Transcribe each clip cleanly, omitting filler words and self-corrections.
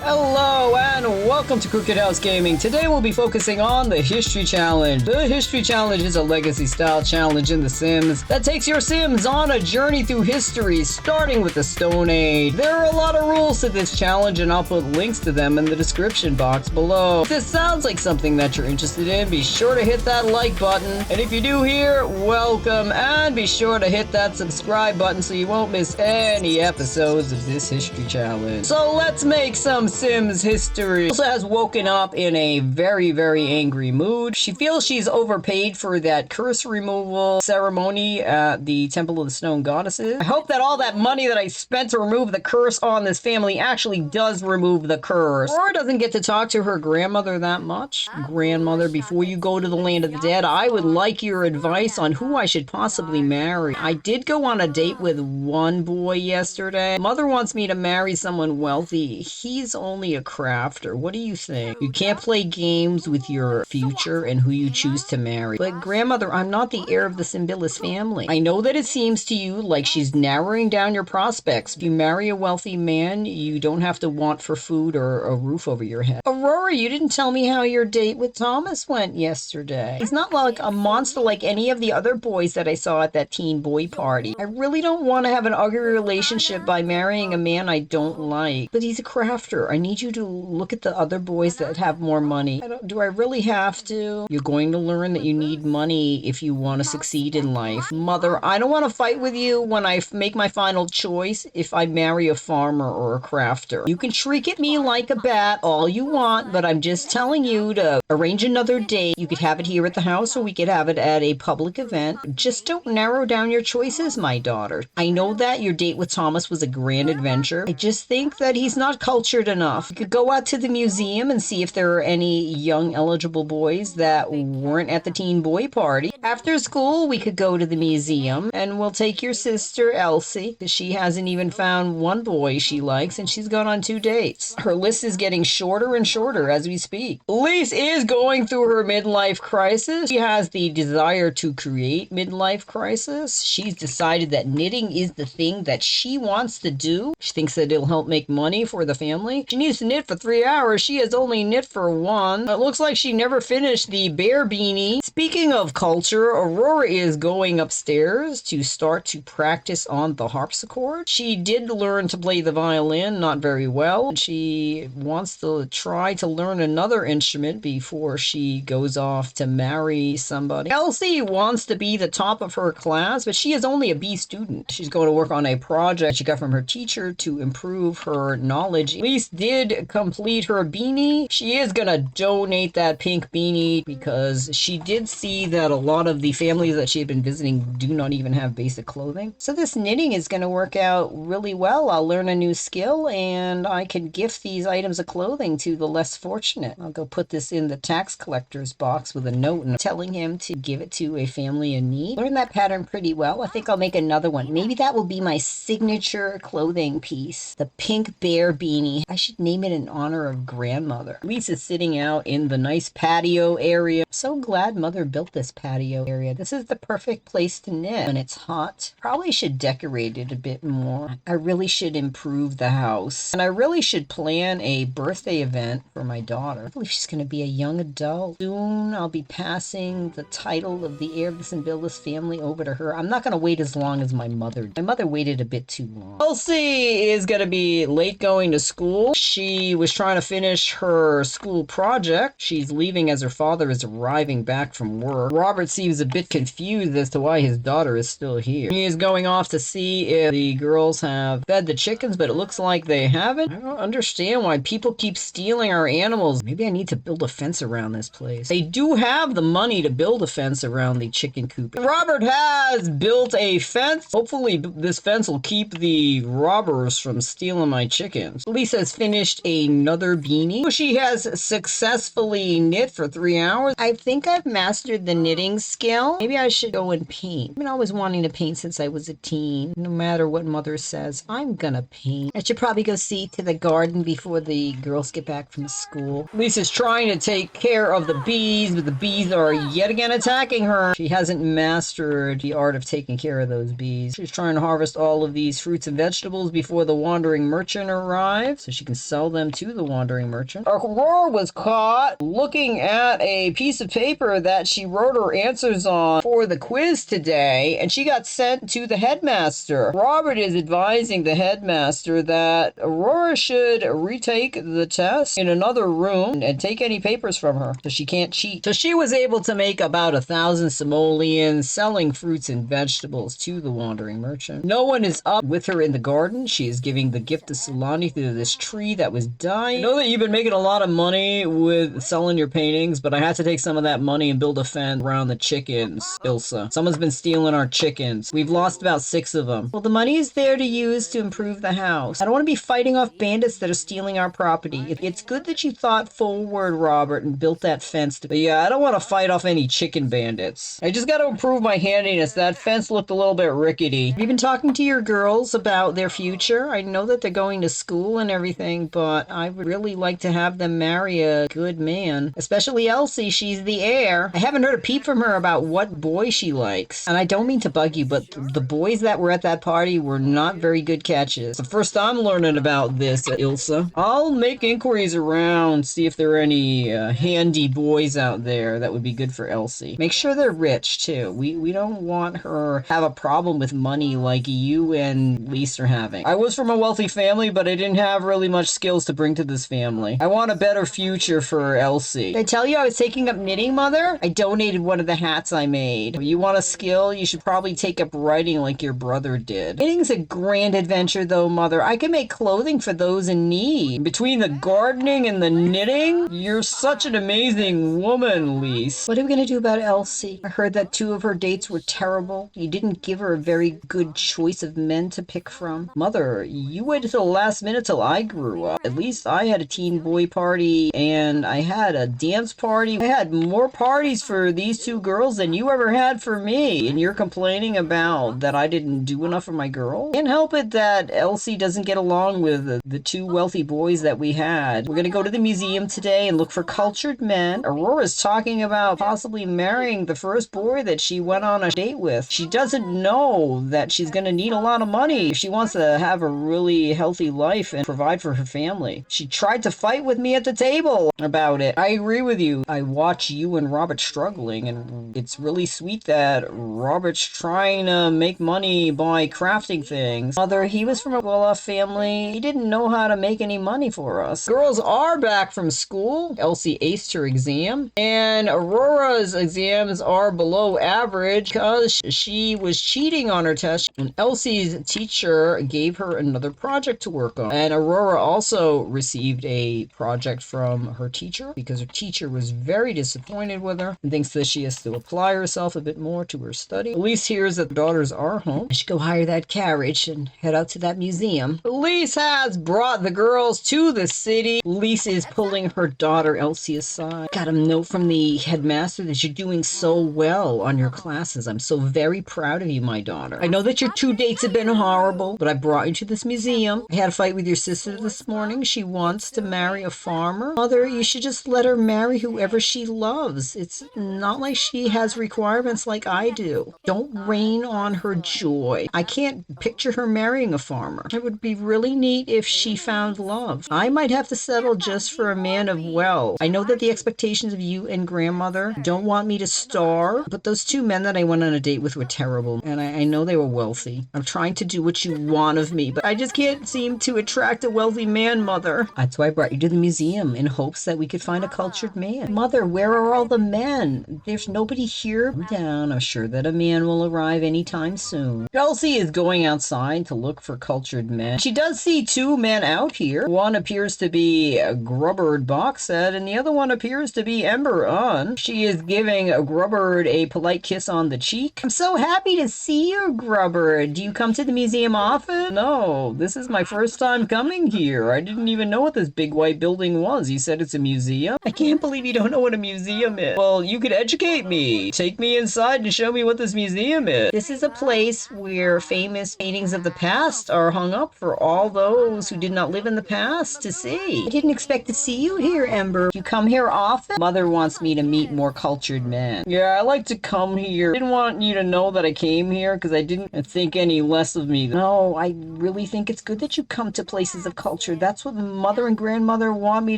Hello and welcome to Crooked House Gaming. Today we'll be focusing on the History Challenge. The History Challenge is a legacy-style challenge in The Sims that takes your Sims on a journey through history, starting with the Stone Age. There are a lot of rules to this challenge, and I'll put links to them in the description box below. If this sounds like something that you're interested in, be sure to hit that like button. And if you're new here, welcome, and be sure to hit that subscribe button so you won't miss any episodes of this History Challenge. So let's make some Sims history. Ilsa has woken up in a very, very angry mood. She feels she's overpaid for that curse removal ceremony at the Temple of the Stone Goddesses. I hope that all that money that I spent to remove the curse on this family actually does remove the curse. Aurora doesn't get to talk to her grandmother that much. Grandmother, before you go to the land of the dead, I would like your advice on who I should possibly marry. I did go on a date with one boy yesterday. Mother wants me to marry someone wealthy. He's only a crafter. What do you think? You can't play games with your future and who you choose to marry. But grandmother, I'm not the heir of the Simbilis family. I know that it seems to you like she's narrowing down your prospects. If you marry a wealthy man, you don't have to want for food or a roof over your head. Aurora, you didn't tell me how your date with Thomas went yesterday. He's not like a monster like any of the other boys that I saw at that teen boy party. I really don't want to have an ugly relationship by marrying a man I don't like. But he's a crafter. I need you to look at the other boys that have more money. Do I really have to? You're going to learn that you need money if you want to succeed in life. Mother, I don't want to fight with you when I make my final choice if I marry a farmer or a crafter. You can shriek at me like a bat all you want, but I'm just telling you to arrange another date. You could have it here at the house or we could have it at a public event. Just don't narrow down your choices, my daughter. I know that your date with Thomas was a grand adventure. I just think that he's not cultured enough. You could go out to the museum and see if there are any young eligible boys that weren't at the teen boy party. After school, we could go to the museum and we'll take your sister Elsie, because she hasn't even found one boy she likes and she's gone on 2 dates. Her list is getting shorter and shorter as we speak. Lise is going through her midlife crisis. She has the desire to create midlife crisis. She's decided that knitting is the thing that she wants to do. She thinks that it'll help make money for the family. She needs to knit for 3 hours. She has only knit for 1. It looks like she never finished the bear beanie. Speaking of culture, Aurora is going upstairs to start to practice on the harpsichord. She did learn to play the violin, not very well. She wants to try to learn another instrument before she goes off to marry somebody. Elsie wants to be the top of her class, but she is only a B student. She's going to work on a project she got from her teacher to improve her knowledge. Lise did complete her beanie. She is gonna donate that pink beanie because she did see that a lot of the families that she had been visiting do not even have basic clothing. So this knitting is gonna work out really well. I'll learn a new skill and I can gift these items of clothing to the less fortunate. I'll go put this in the tax collector's box with a note and telling him to give it to a family in need. Learned that pattern pretty well. I think I'll make another one. Maybe that will be my signature clothing piece. The pink bear beanie. I should name it in honor of grandmother. Lisa's sitting out in the nice patio area. So glad mother built this patio area. This is the perfect place to knit when it's hot. Probably should decorate it a bit more. I really should improve the house. And I really should plan a birthday event for my daughter. I believe she's going to be a young adult. Soon I'll be passing the title of the heir of the Simbilis family over to her. I'm not going to wait as long as my mother did. My mother waited a bit too long. Elsie is going to be late going to school. She was trying to finish her school project. She's leaving as her father is arriving back from work. Robert seems a bit confused as to why his daughter is still here. He is going off to see if the girls have fed the chickens, but it looks like they haven't. I don't understand why people keep stealing our animals. Maybe I need to build a fence around this place. They do have the money to build a fence around the chicken coop. Robert has built a fence. Hopefully this fence will keep the robbers from stealing my chickens. Lisa has finished another beanie. She has successfully knit for 3 hours. I think I've mastered the knitting skill. Maybe I should go and paint. I've been always wanting to paint since I was a teen. No matter what mother says, I'm gonna paint. I should probably go see to the garden before the girls get back from school. Lisa's trying to take care of the bees, but the bees are yet again attacking her. She hasn't mastered the art of taking care of those bees. She's trying to harvest all of these fruits and vegetables before the wandering merchant arrives. So she can sell them to the wandering merchant. Aurora was caught looking at a piece of paper that she wrote her answers on for the quiz today, and she got sent to the headmaster. Robert is advising the headmaster that Aurora should retake the test in another room and take any papers from her so she can't cheat. So she was able to make about 1,000 simoleons selling fruits and vegetables to the wandering merchant. No one is up with her in the garden. She is giving the gift to Sulani through this tree that was dying. I know that you've been making a lot of money with selling your paintings, but I had to take some of that money and build a fence around the chickens, Ilsa. Someone's been stealing our chickens. We've lost about 6 of them. Well, the money is there to use to improve the house. I don't want to be fighting off bandits that are stealing our property. It's good that you thought forward, Robert, and built that fence. But yeah, I don't want to fight off any chicken bandits. I just got to improve my handiness. That fence looked a little bit rickety. Have you been talking to your girls about their future? I know that they're going to school and everything, but I would really like to have them marry a good man. Especially Elsie, she's the heir. I haven't heard a peep from her about what boy she likes. And I don't mean to bug you, but the boys that were at that party were not very good catches. The first I'm learning about this, Ilsa. I'll make inquiries around, see if there are any handy boys out there that would be good for Elsie. Make sure they're rich, too. We don't want her have a problem with money like you and Lise are having. I was from a wealthy family, but I didn't have really much skills to bring to this family. I want a better future for Elsie. Did I tell you I was taking up knitting, Mother? I donated one of the hats I made. If you want a skill, you should probably take up writing like your brother did. Knitting's a grand adventure, though, Mother. I can make clothing for those in need. Between the gardening and the knitting, you're such an amazing woman, Lise. What are we going to do about Elsie? I heard that 2 of her dates were terrible. You didn't give her a very good choice of men to pick from. Mother, you waited till the last minute till I grew up. At least I had a teen boy party and I had a dance party. I had more parties for these 2 girls than you ever had for me. And you're complaining about that I didn't do enough for my girl? Can't help it that Elsie doesn't get along with the 2 wealthy boys that we had. We're gonna go to the museum today and look for cultured men. Aurora's talking about possibly marrying the first boy that she went on a date with. She doesn't know that she's gonna need a lot of money if she wants to have a really healthy life and provide for her family. She tried to fight with me at the table about it. I agree with you. I watch you and Robert struggling, and it's really sweet that Robert's trying to make money by crafting things. Mother, he was from a well-off family. He didn't know how to make any money for us. Girls are back from school. Elsie aced her exam, and Aurora's exams are below average because she was cheating on her test, and Elsie's teacher gave her another project to work on. And Aurora also received a project from her teacher because her teacher was very disappointed with her and thinks that she has to apply herself a bit more to her study. Elise hears that the daughters are home. I should go hire that carriage and head out to that museum. Elise has brought the girls to the city. Elise is pulling her daughter Elsie aside. Got a note from the headmaster that you're doing so well on your classes. I'm so very proud of you, my daughter. I know that your 2 dates have been horrible, but I brought you to this museum. I had a fight with your sister this morning. She wants to marry a farmer. Mother, you should just let her marry whoever she loves. It's not like she has requirements like I do. Don't rain on her joy. I can't picture her marrying a farmer. It would be really neat if she found love. I might have to settle just for a man of wealth. I know that the expectations of you and grandmother don't want me to starve, but those 2 men that I went on a date with were terrible, and I know they were wealthy. I'm trying to do what you want of me, but I just can't seem to attract a wealthy man, Mother. That's why I brought you to the museum, in hopes that we could find a cultured man. Mother, where are all the men? There's nobody here. Calm down. I'm sure that a man will arrive anytime soon. Elsie is going outside to look for cultured men. She does see 2 men out here. One appears to be Grubbard Boxhead, and the other one appears to be Ember Un. She is giving Grubbard a polite kiss on the cheek. I'm so happy to see you, Grubbard. Do you come to the museum often? No, this is my first time coming here. I didn't even know what this big white building was. You said it's a museum? I can't believe you don't know what a museum is. Well, you could educate me. Take me inside and show me what this museum is. This is a place where famous paintings of the past are hung up for all those who did not live in the past to see. I didn't expect to see you here, Ember. You come here often? Mother wants me to meet more cultured men. Yeah, I like to come here. I didn't want you to know that I came here because I didn't think any less of me. No, I really think it's good that you come to places of culture. culture. That's what mother and grandmother want me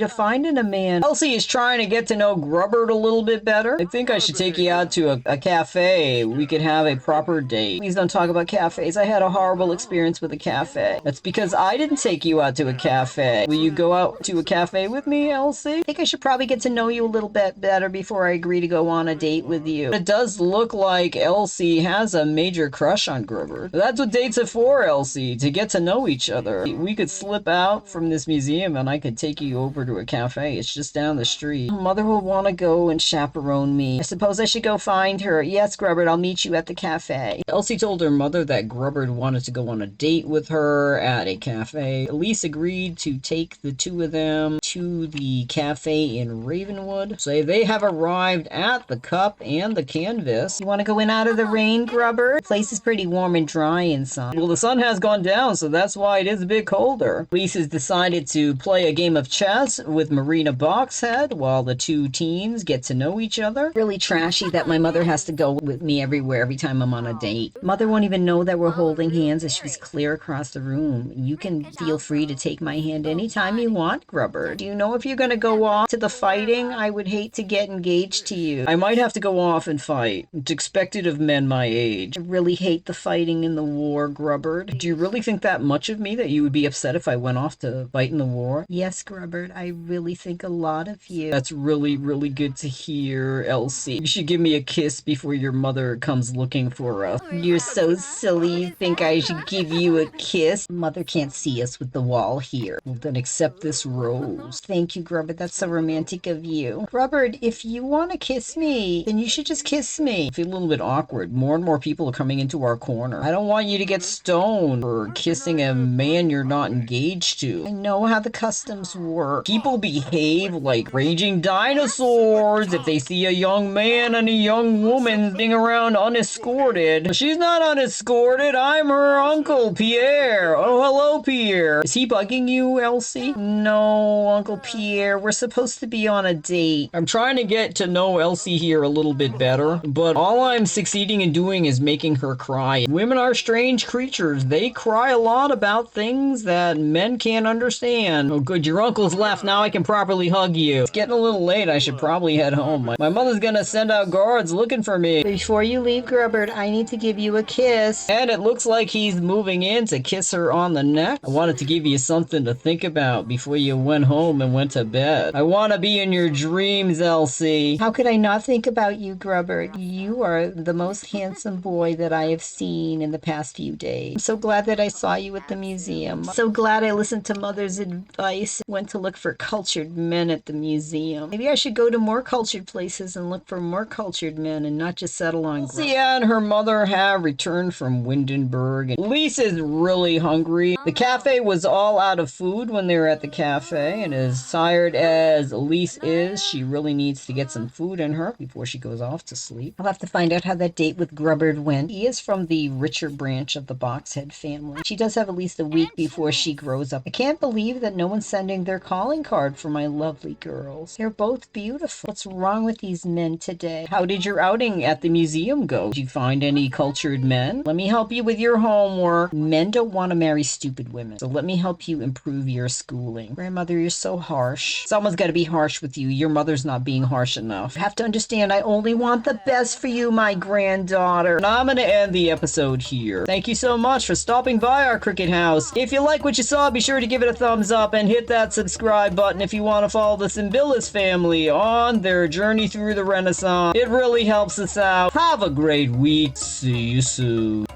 to find in a man. Elsie is trying to get to know Grubbert a little bit better. I think I should take you out to a cafe. We could have a proper date. Please don't talk about cafes. I had a horrible experience with a cafe. That's because I didn't take you out to a cafe. Will you go out to a cafe with me, Elsie? I think I should probably get to know you a little bit better before I agree to go on a date with you. It does look like Elsie has a major crush on Grubbert. That's what dates are for, Elsie, to get to know each other. We could slip out from this museum and I could take you over to a cafe. It's just down the street. Mother will want to go and chaperone me. I suppose I should go find her. Yes, Grubbert, I'll meet you at the cafe. Elsie told her mother that Grubbert wanted to go on a date with her at a cafe. Elise agreed to take the two of them to the cafe in Ravenwood. So they have arrived at the cup and the canvas. You want to go in out of the rain, Grubbert? The place is pretty warm and dry inside. Well, the sun has gone down, so that's why it is a bit colder. Elise has decided to play a game of chess with Marina Boxhead while the two teens get to know each other. Really trashy that my mother has to go with me everywhere every time I'm on a date. Mother won't even know that we're holding hands as she's clear across the room. You can feel free to take my hand anytime you want, Grubbert. Do you know if you're going to go off to the fighting? I would hate to get engaged to you. I might have to go off and fight. It's expected of men my age. I really hate the fighting in the war, Grubbert. Do you really think that much of me that you would be upset if I went off to fight in the war? Yes, Grubbert, I really think a lot of you. That's really, really good to hear, Elsie. You should give me a kiss before your mother comes looking for us. You're so silly. You think I should give you a kiss? Mother can't see us with the wall here. Well, then accept this rose. Thank you, Grubbert. That's so romantic of you. Grubbert, if you want to kiss me, then you should just kiss me. I feel a little bit awkward. More and more people are coming into our corner. I don't want you to get stoned for kissing a man you're not engaged to. I know how the customs work. People behave like raging dinosaurs if they see a young man and a young woman being around unescorted. She's not unescorted. I'm her uncle, Pierre. Oh, hello, Pierre. Is he bugging you, Elsie? No, Uncle Pierre. We're supposed to be on a date. I'm trying to get to know Elsie here a little bit better, but all I'm succeeding in doing is making her cry. Women are strange creatures. They cry a lot about things that men can't understand. Oh, good. Your uncle's left. Now I can properly hug you. It's getting a little late. I should probably head home. My mother's gonna send out guards looking for me. Before you leave, Grubbert, I need to give you a kiss. And it looks like he's moving in to kiss her on the neck. I wanted to give you something to think about before you went home and went to bed. I want to be in your dreams, Elsie. How could I not think about you, Grubbert? You are the most handsome boy that I have seen in the past few days. I'm so glad that I saw you at the museum. So glad I listened to Mother's advice. Went to look for cultured men at the museum. Maybe I should go to more cultured places and look for more cultured men and not just settle on Elsie and her mother have returned from Windenburg. And Lise is really hungry. The cafe was all out of food when they were at the cafe, and as tired as Lise is, she really needs to get some food in her before she goes off to sleep. I'll have to find out how that date with Grubbert went. He is from the richer branch of the Boxhead family. She does have at least a week before she grows up. I can't believe that no one's sending their calling card for my lovely girls. They're both beautiful. What's wrong with these men today? How did your outing at the museum go? Did you find any cultured men? Let me help you with your homework. Men don't want to marry stupid women, so let me help you improve your schooling. Grandmother, you're so harsh. Someone's got to be harsh with you. Your mother's not being harsh enough. You have to understand, I only want the best for you, my granddaughter. And I'm going to end the episode here. Thank you so much for stopping by our Cricket House. If you like what you saw, be sure to give it a thumbs up and hit that subscribe button if you want to follow the Symbilis family on their journey through the Renaissance. It really helps us out. Have a great week. See you soon.